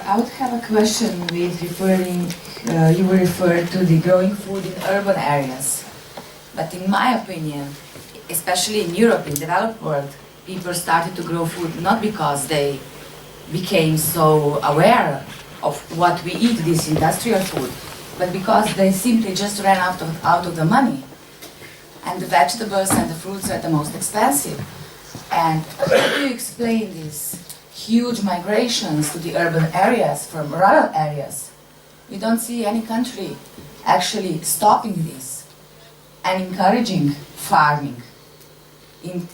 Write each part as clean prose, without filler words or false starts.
I would have a question with you were referred to the growing food in urban areas. But in my opinion, especially in Europe, in the developed world, people started to grow food not because they became so aware of what we eat, this industrial food, but because they simply just ran out of the money. And the vegetables and the fruits are the most expensive. And how do you explain these huge migrations to the urban areas from rural areas? We don't see any country actually stopping this and encouraging farming.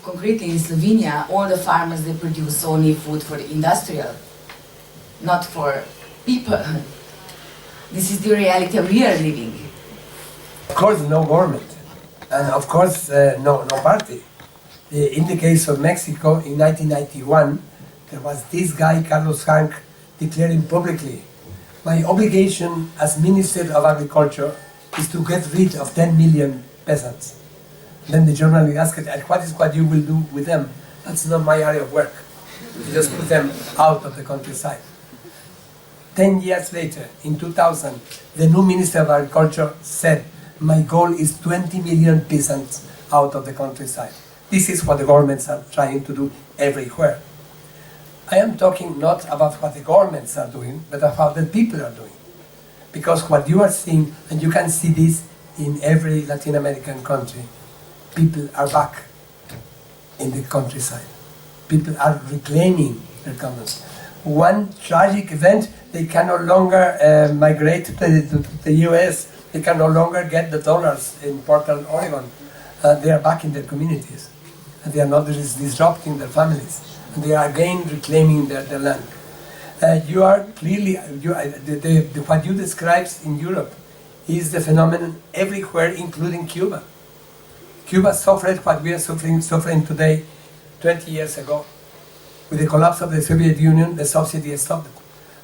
Concretely in Slovenia, all the farmers, they produce only food for the industrial, not for people. This is the reality we are living. Of course, no government, and of course, no party. In the case of Mexico, in 1991, there was this guy, Carlos Hank, declaring publicly, my obligation as Minister of Agriculture is to get rid of 10 million peasants. Then the journalist asked, what you will do with them? That's not my area of work. You just put them out of the countryside. 10 years later, in 2000, the new Minister of Agriculture said, my goal is 20 million peasants out of the countryside. This is what the governments are trying to do everywhere. I am talking not about what the governments are doing, but about what the people are doing. Because what you are seeing, and you can see this in every Latin American country, people are back in the countryside. People are reclaiming their commons. One tragic event, they can no longer migrate to the US. They can no longer get the dollars in Portland, Oregon. They are back in their communities. And they are not disrupting their families. And they are again reclaiming their land. You are clearly, what you describe in Europe is the phenomenon everywhere, including Cuba. Cuba suffered what we are suffering today 20 years ago. With the collapse of the Soviet Union, the subsidy stopped.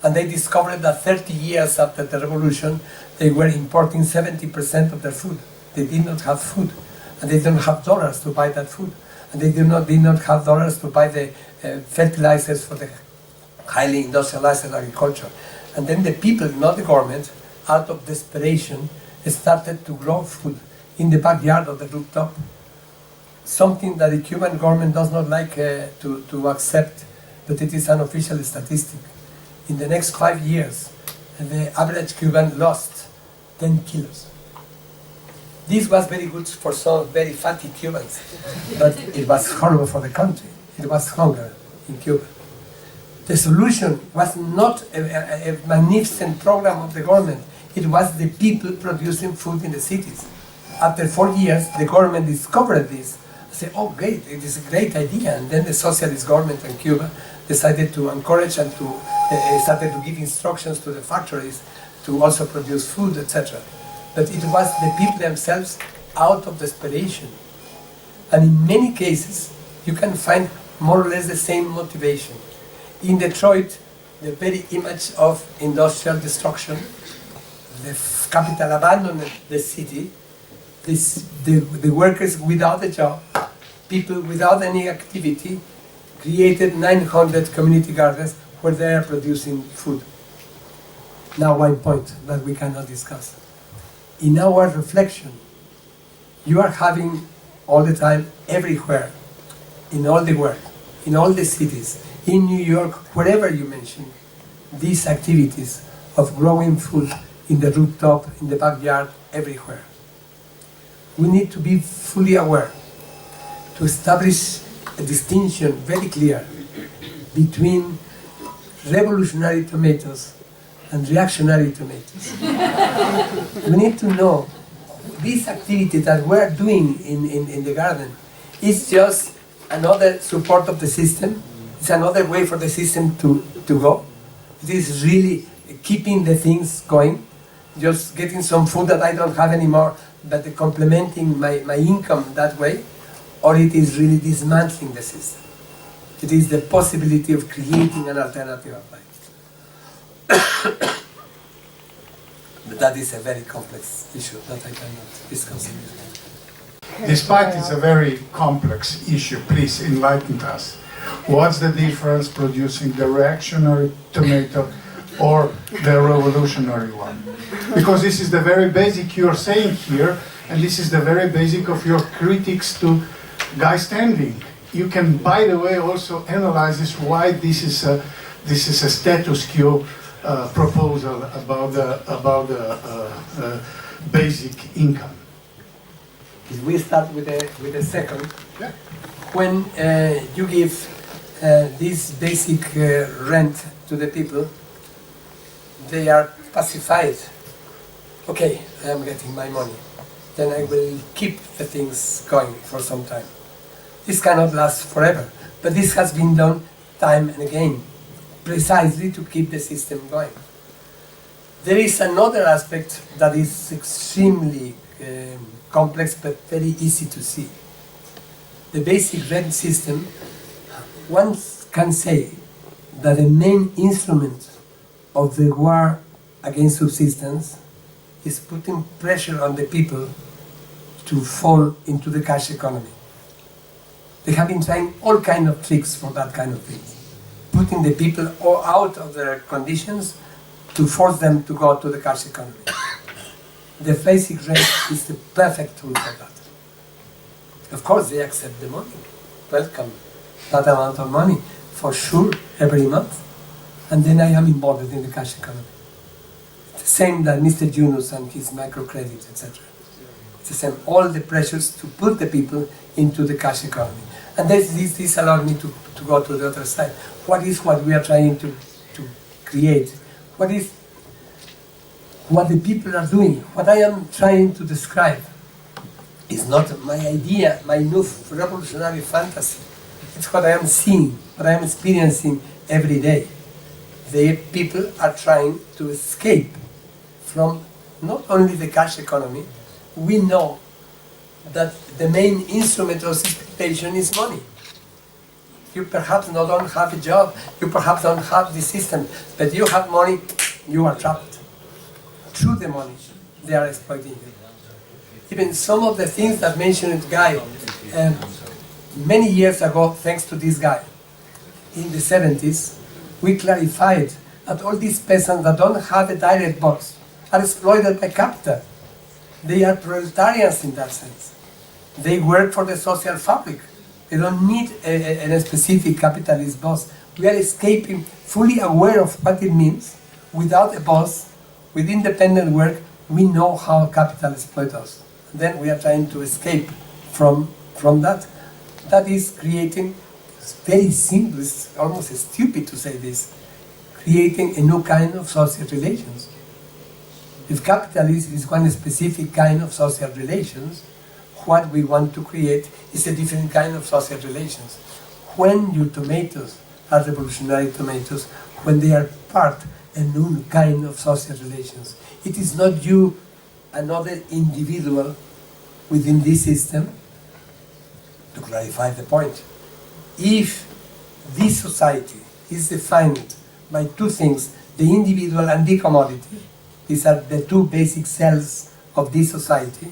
And they discovered that 30 years after the revolution, they were importing 70% of their food. They did not have food. And they didn't have dollars to buy that food. And they did not have dollars to buy the fertilizers for the highly industrialized agriculture. And then the people, not the government, out of desperation, started to grow food in the backyard of the rooftop. Something that the Cuban government does not like to accept, but it is an official statistic. In the next 5 years, the average Cuban lost 10 kilos. This was very good for some very fatty Cubans, but it was horrible for the country. It was hunger in Cuba. The solution was not a magnificent program of the government. It was the people producing food in the cities. After 4 years, the government discovered this. Say, oh great, it is a great idea. And then the socialist government in Cuba decided to encourage and to started to give instructions to the factories to also produce food, etc. But it was the people themselves out of desperation. And in many cases, you can find more or less the same motivation. In Detroit, the very image of industrial destruction, the capital abandoned the city, the workers without a job, people without any activity, created 900 community gardens where they are producing food. Now one point that we cannot discuss. In our reflection, you are having all the time, everywhere, in all the world, in all the cities, in New York, wherever you mention, these activities of growing food in the rooftop, in the backyard, everywhere. We need to be fully aware to establish a distinction very clear between revolutionary tomatoes and reactionary tomatoes. We need to know this activity that we're doing in the garden is just another support of the system. It's another way for the system to go. It is really keeping the things going, just getting some food that I don't have anymore, but complementing my income that way, or it is really dismantling the system. It is the possibility of creating an alternative of life. But that is a very complex issue that I cannot discuss in this moment. Despite it's a very complex issue, please enlighten us. What's the difference producing the reactionary tomato or the revolutionary one. Because this is the very basic you're saying here, and this is the very basic of your critics to Guy Standing. You can, by the way, also analyze this, why this is a status quo proposal about the basic income. If we start with the second, Yeah. when you give this basic rent to the people, they are pacified. Okay, I am getting my money. Then I will keep the things going for some time. This cannot last forever, but this has been done time and again, precisely to keep the system going. There is another aspect that is extremely complex but very easy to see. The basic rent system, one can say that the main instrument of the war against subsistence is putting pressure on the people to fall into the cash economy. They have been trying all kinds of tricks for that kind of thing, putting the people all out of their conditions to force them to go to the cash economy. The basic rate is the perfect tool for that. Of course, they accept the money. Welcome that amount of money, for sure, every month. And then I am involved in the cash economy. It's the same that Mr. Yunus and his microcredit, etc. It's the same, all the pressures to put the people into the cash economy. And this allowed me to go to the other side. What is what we are trying to create? What is what the people are doing? What I am trying to describe is not my idea, my new revolutionary fantasy. It's what I am seeing, what I am experiencing every day. The people are trying to escape from not only the cash economy. We know that the main instrument of exploitation is money. You perhaps don't have a job, you perhaps don't have the system, but you have money, you are trapped. Through the money, they are exploiting you. Even some of the things that mentioned Guy, many years ago, thanks to this guy, in the 70s, we clarified that all these peasants that don't have a direct boss are exploited by capital. They are proletarians in that sense. They work for the social fabric. They don't need a specific capitalist boss. We are escaping, fully aware of what it means, without a boss, with independent work. We know how capital exploits us. Then we are trying to escape from that. That is creating, it's very simple, it's almost stupid to say this, creating a new kind of social relations. If capitalism is one specific kind of social relations, what we want to create is a different kind of social relations. When your tomatoes are revolutionary tomatoes, when they are part a new kind of social relations, it is not you, another individual within this system. To clarify the point, if this society is defined by two things, the individual and the commodity, these are the two basic cells of this society,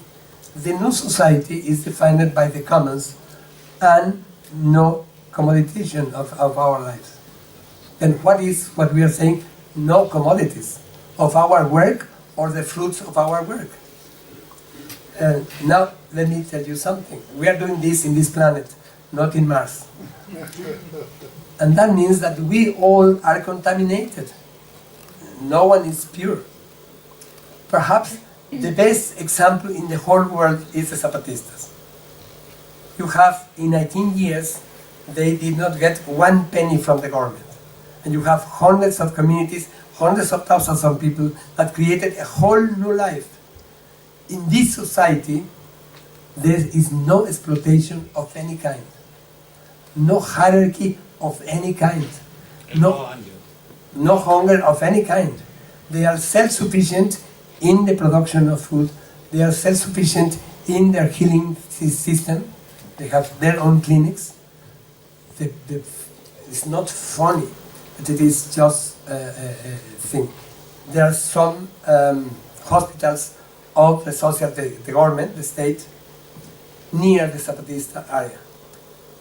the new society is defined by the commons and no commoditization of our lives. Then what is what we are saying? No commodities of our work or the fruits of our work. Now, let me tell you something. We are doing this in this planet, not in Mars. And that means that we all are contaminated. No one is pure. Perhaps the best example in the whole world is the Zapatistas. You have, in 19 years, they did not get 1 penny from the government. And you have hundreds of communities, hundreds of thousands of people that created a whole new life. In this society, there is no exploitation of any kind, no hierarchy of any kind, no hunger of any kind. They are self-sufficient in the production of food. They are self-sufficient in their healing system. They have their own clinics. It's not funny, but it is just a thing. There are some hospitals of the government, the state, near the Zapatista area.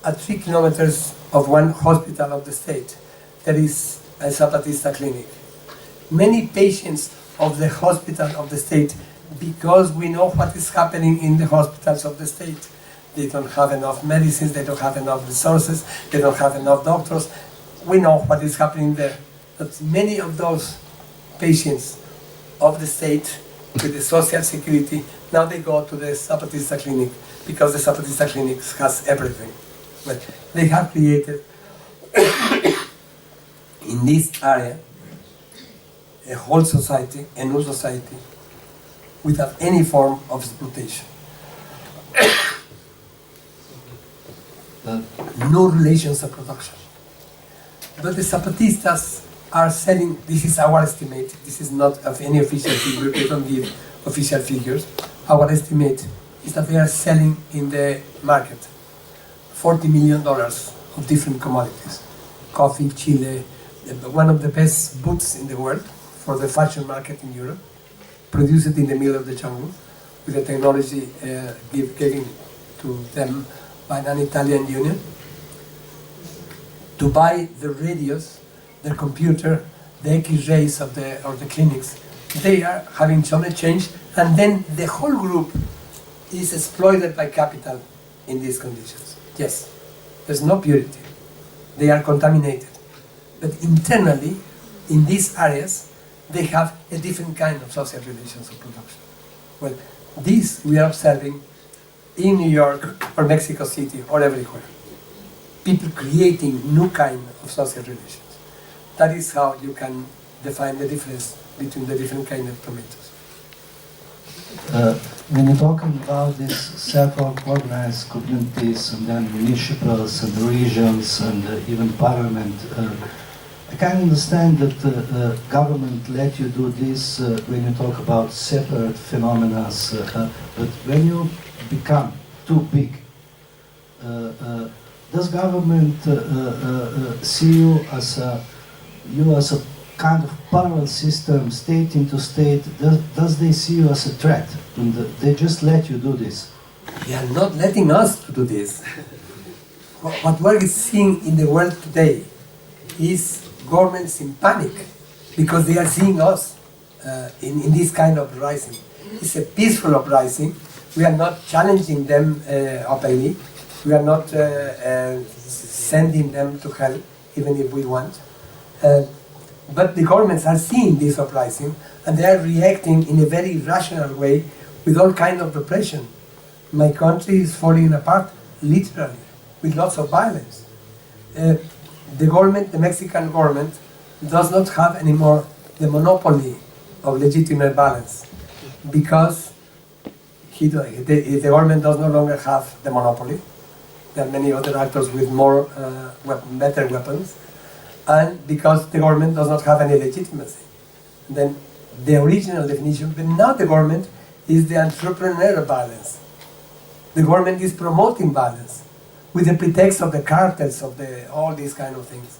At 3 kilometers of one hospital of the state, there is a Zapatista clinic. many patients of the hospital of the state, because we know what is happening in the hospitals of the state. They don't have enough medicines, they don't have enough resources, they don't have enough doctors. We know what is happening there. But many of those patients of the state with the social security, now they go to the Zapatista clinic because the Zapatista clinic has everything. But they have created in this area a whole society, a new society, without any form of exploitation. No relations of production. But the Zapatistas are selling, this is our estimate, this is not of any official figure, they don't give official figures. Our estimate is that they are selling in the market $40 million of different commodities. Coffee, Chile, one of the best boots in the world for the fashion market in Europe, produced in the middle of the jungle with the technology given to them by an Italian union, to buy the radios, the computer, the X-rays of the clinics. They are having some exchange, and then the whole group is exploited by capital in these conditions. Yes, there's no purity. They are contaminated. But internally, in these areas, they have a different kind of social relations of production. Well, this we are observing in New York or Mexico City or everywhere. People creating new kind of social relations. That is how you can define the difference between the different kind of tomatoes. When you're talking about these self-organized communities and then municipals and regions and even parliament, I can understand that the government let you do this when you talk about separate phenomena, but when you become too big, does government see you as a kind of parallel system, state into state? Does they see you as a threat? And they just let you do this? They are not letting us to do this. What we're seeing in the world today is governments in panic because they are seeing us in this kind of uprising. It's a peaceful uprising. We are not challenging them openly. We are not sending them to hell, even if we want. But the governments are seeing this uprising and they are reacting in a very rational way with all kinds of repression. My country is falling apart, literally, with lots of violence. The government, the Mexican government, does not have anymore the monopoly of legitimate violence because the government does no longer have the monopoly. There are many other actors with more, better weapons, and because the government does not have any legitimacy. Then the original definition, but now the government is the entrepreneur of violence. The government is promoting violence with the pretext of the cartels, of all these kind of things.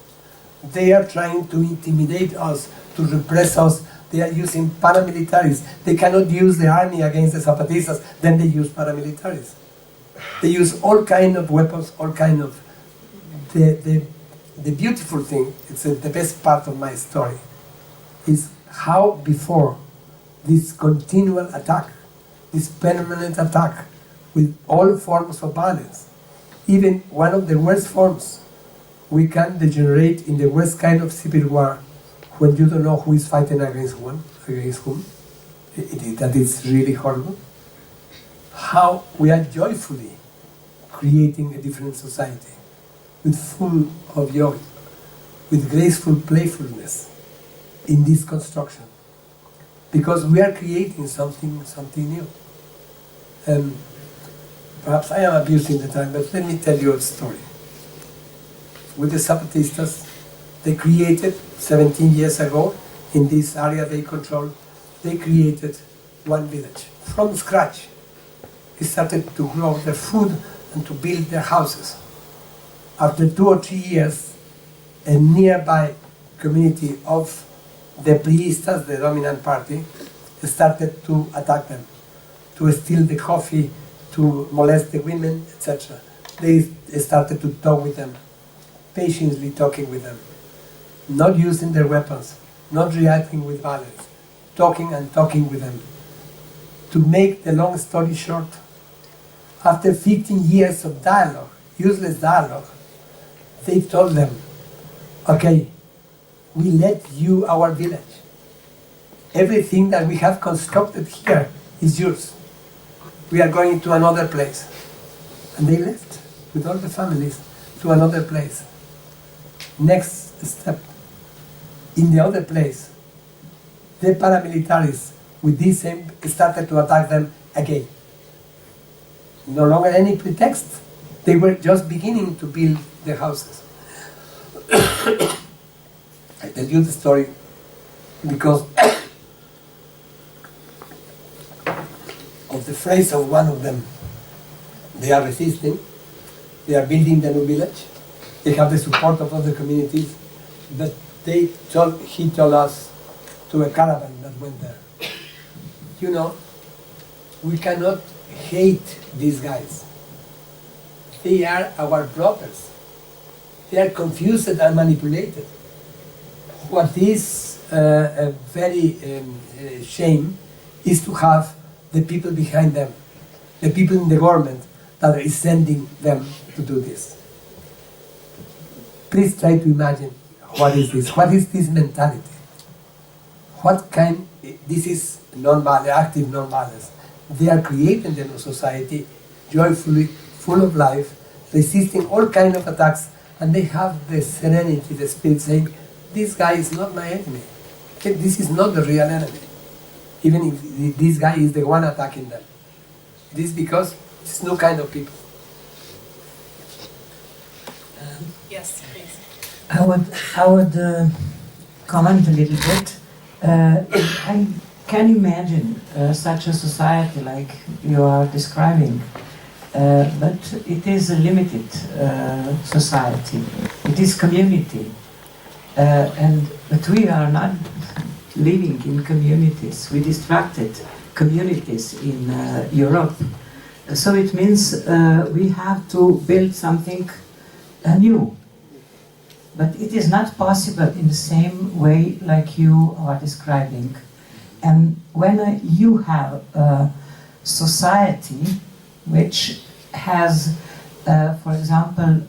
They are trying to intimidate us, to repress us. They are using paramilitaries. They cannot use the army against the Zapatistas, then they use paramilitaries. They use all kind of weapons, all kind of... The beautiful thing, it's the best part of my story, is how before this continual attack, this permanent attack with all forms of violence, even one of the worst forms, we can degenerate in the worst kind of civil war when you don't know who is fighting against whom. That is really horrible. How we are joyfully creating a different society with full of joy, with graceful playfulness in this construction, because we are creating something new. Perhaps I am abusing the time, but let me tell you a story. With the Zapatistas, they created 17 years ago in this area they control. They created one village from scratch. They started to grow their food and to build their houses. After 2 or 3 years, a nearby community of the Priistas, the dominant party, started to attack them, to steal the coffee, to molest the women, etc. They started to talk with them, patiently talking with them, not using their weapons, not reacting with violence, talking and talking with them. To make the long story short, after 15 years of dialogue, useless dialogue, they told them, okay, we let you our village. Everything that we have constructed here is yours. We are going to another place. And they left with all the families to another place. Next step, in the other place, the paramilitaries with this same started to attack them again. No longer any pretext. They were just beginning to build the houses. I tell you the story because of the phrase of one of them. They are resisting, they are building the new village, they have the support of other communities, but he told us to a caravan that went there, you know, we cannot hate these guys. They are our brothers. They are confused and manipulated. What is a very shame is to have the people behind them, the people in the government that is sending them to do this. Please try to imagine what is this? What is this mentality? This is non-violence, active non-violence. They are creating the new society, joyfully, full of life, resisting all kinds of attacks, and they have the serenity, the spirit saying, this guy is not my enemy. This is not the real enemy. Even if this guy is the one attacking them. It is because it's no kind of people. Yes, please. I would comment a little bit. I can imagine such a society like you are describing, but it is a limited society. It is community, but we are not living in communities. We distracted communities in Europe. So it means we have to build something new. But it is not possible in the same way like you are describing. And when you have a society which has, for example,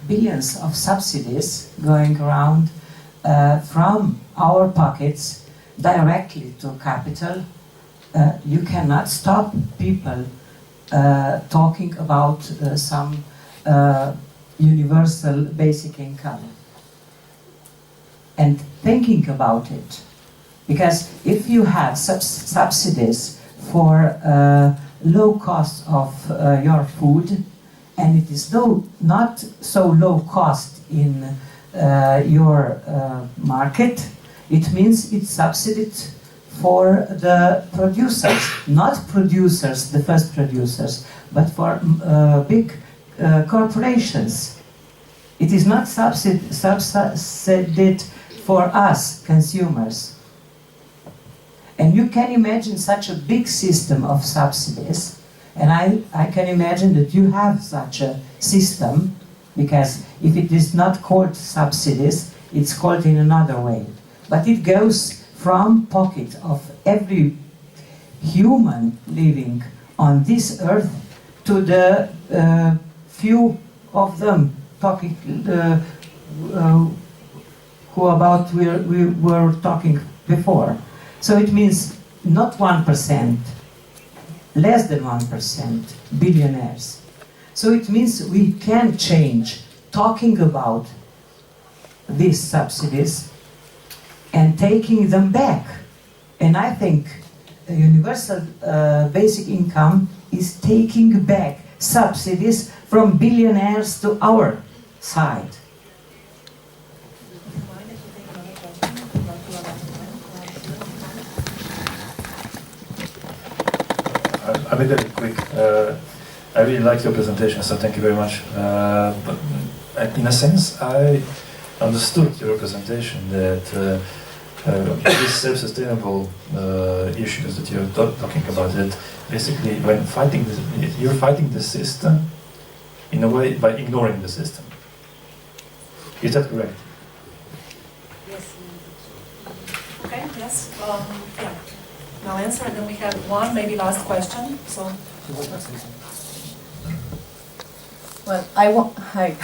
billions of subsidies going around from our pockets directly to capital, you cannot stop people talking about some universal basic income and thinking about it. Because if you have subsidies for low cost of your food, and it is not so low cost in your market, it means it's subsidized for the producers, not producers, the first producers, but for big corporations. It is not subsidized for us, consumers. And you can imagine such a big system of subsidies, and I can imagine that you have such a system, because if it is not called subsidies, it's called in another way. But it goes from pocket of every human living on this earth to the few of them talking who about we were talking before. So it means not 1%, less than 1% billionaires. So it means we can change talking about these subsidies and taking them back. And I think a universal basic income is taking back subsidies from billionaires to our side. I'll be very quick. I really liked your presentation, so thank you very much. But in a sense, I understood your presentation that these self-sustainable issues that you're talking about, that basically when fighting this, you're fighting the system in a way by ignoring the system. Is that correct? Yes. Yes, yeah. I'll answer, and then we have one, maybe last question, so. Well, hi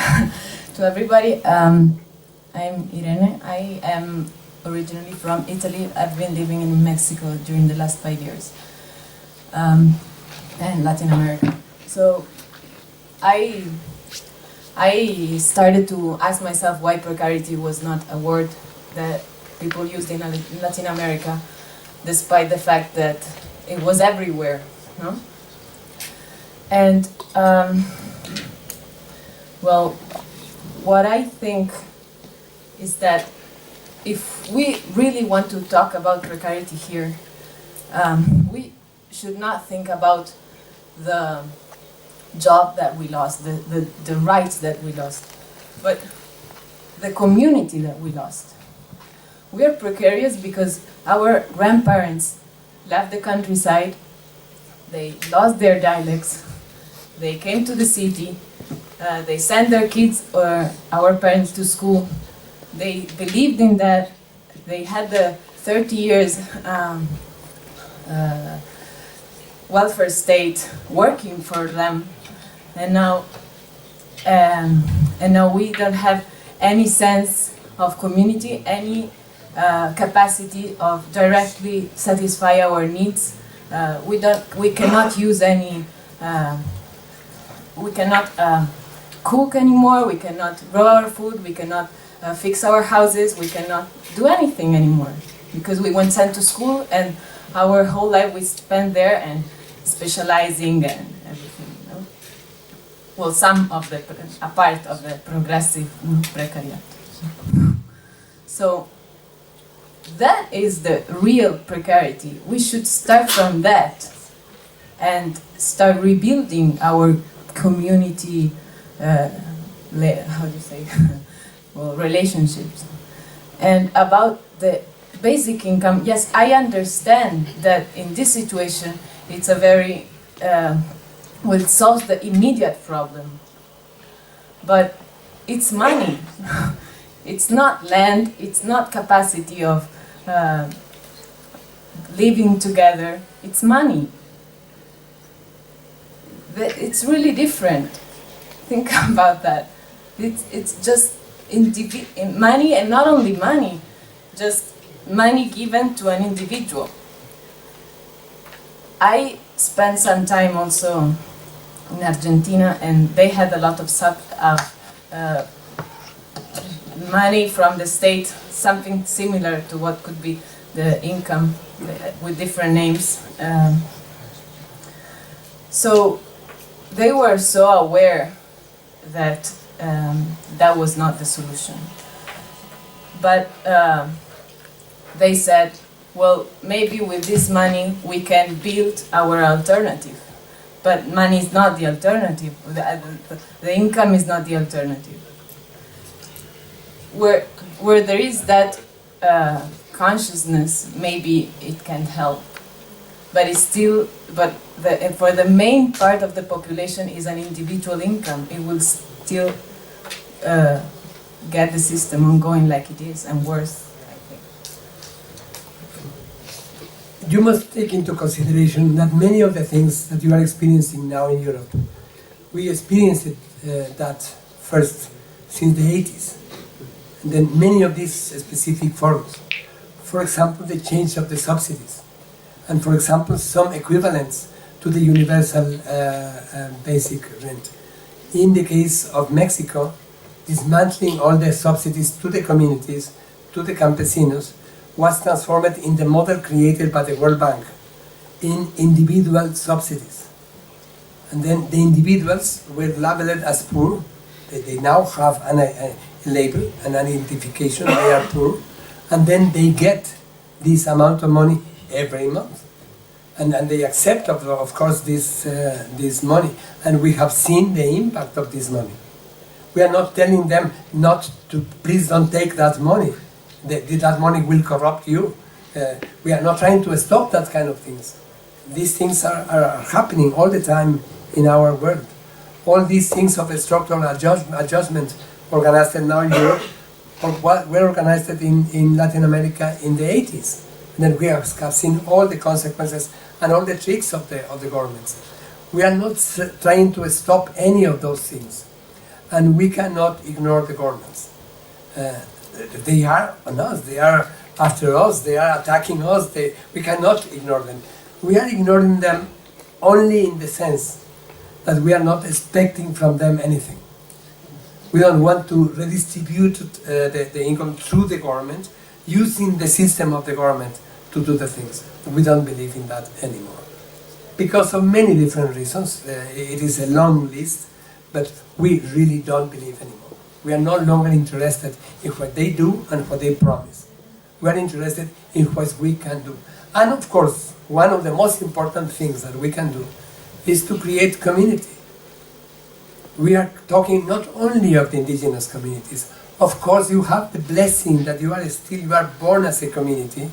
to everybody. I'm Irene. I am originally from Italy. I've been living in Mexico during the last 5 years, and Latin America. So I started to ask myself why precarity was not a word that people used in Latin America, despite the fact that it was everywhere, no? And well, what I think is that if we really want to talk about precarity here, we should not think about the job that we lost, the rights that we lost, but the community that we lost. We are precarious because our grandparents left the countryside, they lost their dialects, they came to the city, they sent their kids or our parents to school. They believed in that. They had the 30 years welfare state working for them, and now we don't have any sense of community, any capacity of directly satisfy our needs. We cannot use any. We cannot cook anymore. We cannot grow our food. We cannot fix our houses. We cannot do anything anymore because we weren't sent to school, and our whole life we spent there and specializing and everything. You know? Well, a part of the progressive precariat. So that is the real precarity. We should start from that and start rebuilding our community, how do you say, well, relationships. And about the basic income, yes, I understand that in this situation it's a very, well, it solves the immediate problem. But it's money. It's not land, it's not capacity of living together, it's money. It's really different. Think about that. It's just money, and not only money, just money given to an individual. I spent some time also in Argentina, and they had a lot of money from the state, something similar to what could be the income with different names. So they were so aware that that was not the solution. But they said, well, maybe with this money we can build our alternative. But money is not the alternative. The income is not the alternative. Where there is that consciousness, maybe it can help. But it's still, for the main part of the population is an individual income. It will still get the system ongoing like it is, and worse, I think. You must take into consideration that many of the things that you are experiencing now in Europe, we experienced that first since the 80s. And then many of these specific forms. For example, the change of the subsidies. And for example, some equivalents to the universal basic rent. In the case of Mexico, dismantling all the subsidies to the communities, to the campesinos, was transformed in the model created by the World Bank in individual subsidies. And then the individuals were labeled as poor. They now have a label, an identification, they are poor. And then they get this amount of money every month. And they accept, of course, this money. And we have seen the impact of this money. We are not telling them not to, please don't take that money. That money will corrupt you. We are not trying to stop that kind of things. These things are happening all the time in our world. All these things of structural adjustment organized now in Europe, or what were organized in Latin America in the 80s. And then we have seen all the consequences and all the tricks of the governments. We are not trying to stop any of those things. And we cannot ignore the governments. They are on us, they are after us, they are attacking us, we cannot ignore them. We are ignoring them only in the sense that we are not expecting from them anything. We don't want to redistribute the income through the government, using the system of the government to do the things. We don't believe in that anymore. Because of many different reasons, it is a long list, but we really don't believe anymore. We are no longer interested in what they do and what they promise. We are interested in what we can do. And of course, one of the most important things that we can do is to create community. We are talking not only of the indigenous communities. Of course, you have the blessing that you are born as a community.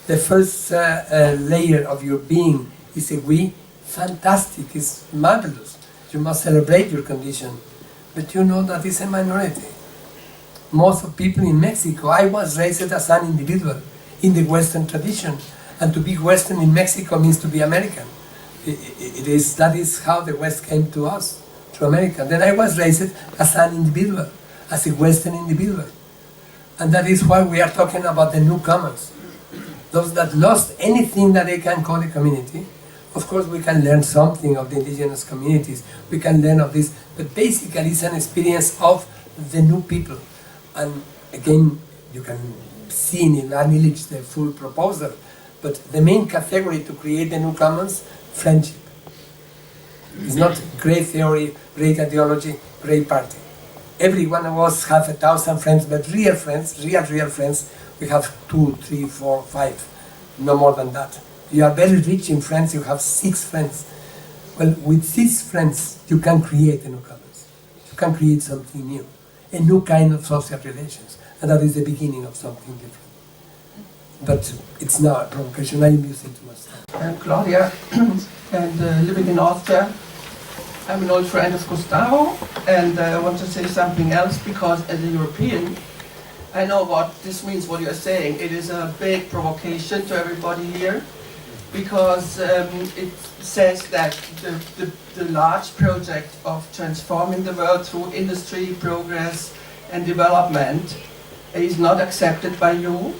The first layer of your being is a we. Fantastic, it's marvelous. You must celebrate your condition. But you know that it's a minority. Most of people in Mexico, I was raised as an individual in the Western tradition. And to be Western in Mexico means to be American. That is how the West came to us, to America. Then I was raised as an individual, as a Western individual. And that is why we are talking about the newcomers. Those that lost anything that they can call a community. Of course, we can learn something of the indigenous communities. We can learn of this. But basically, it's an experience of the new people. And again, you can see in Ivan Illich the full proposal. But the main category to create the newcomers, friendship. It's not great theory, great ideology, great party. Every one of us have 1,000 friends, but real friends, real friends, we have 2, 3, 4, 5, no more than that. You are very rich in friends, you have 6 friends. Well, with 6 friends, you can create a newcomers. You can create something new, a new kind of social relations, and that is the beginning of something different. But it's now a provocation. I am using too much time. I'm Claudia, and living in Austria. I'm an old friend of Gustavo, and I want to say something else because as a European, I know what this means, what you're saying. It is a big provocation to everybody here because it says that the large project of transforming the world through industry, progress, and development is not accepted by you.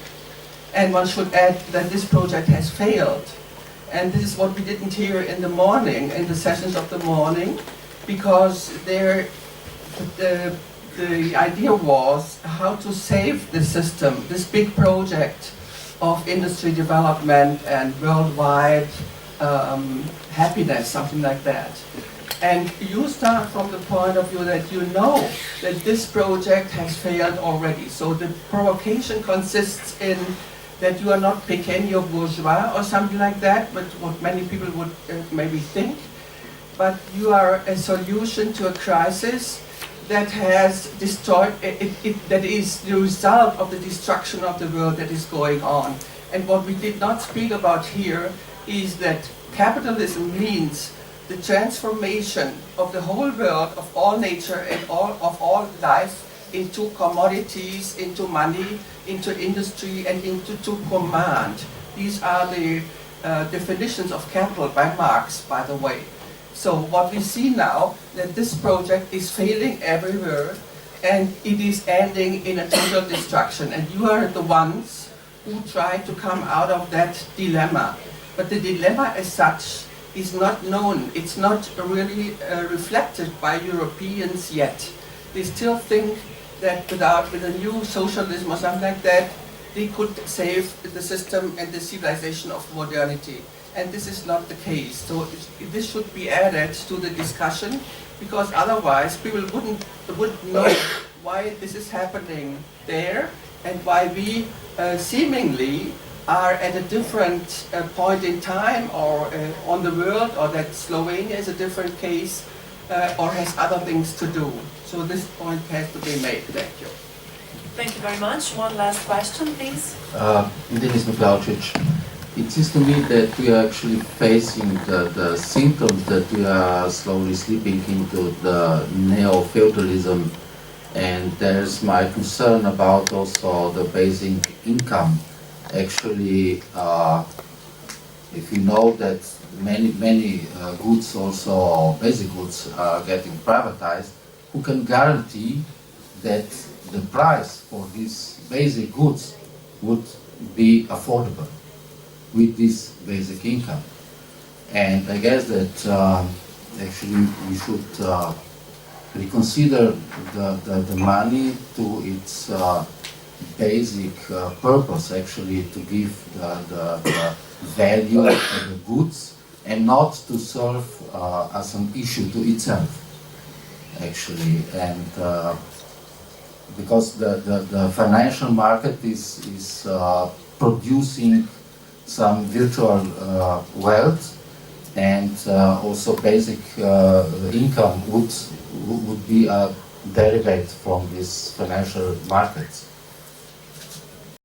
And one should add that this project has failed. And this is what we didn't hear in the morning, in the sessions of the morning, because the idea was how to save the system, this big project of industry development and worldwide happiness, something like that. And you start from the point of view that you know that this project has failed already. So the provocation consists in that you are not pequeño bourgeois or something like that, but what many people would maybe think, but you are a solution to a crisis that has destroyed, that is the result of the destruction of the world that is going on. And what we did not speak about here is that capitalism means the transformation of the whole world, of all nature and of all life, into commodities, into money, into industry, and into command. These are the definitions of capital by Marx, by the way. So what we see now, that this project is failing everywhere, and it is ending in a total destruction. And you are the ones who try to come out of that dilemma. But the dilemma as such is not known. It's not really reflected by Europeans yet. They still think that with a new socialism or something like that, they could save the system and the civilization of modernity. And this is not the case. So this should be added to the discussion, because otherwise people wouldn't know why this is happening there and why we seemingly are at a different point in time or on the world, or that Slovenia is a different case or has other things to do. So this point has to be made. Thank you. Thank you very much. One last question, please. Denis Miklaučić, it seems to me that we are actually facing the symptoms that we are slowly slipping into the neo-feudalism, and there's my concern about also the basic income actually, if you know that many goods, also basic goods, are getting privatized, who can guarantee that the price for these basic goods would be affordable with this basic income? And I guess that actually we should reconsider the money to its basic purpose, actually to give the value to the goods and not to serve as an issue to itself, actually. And because the financial market is producing some virtual wealth, and also basic income would be a derivative from these financial markets.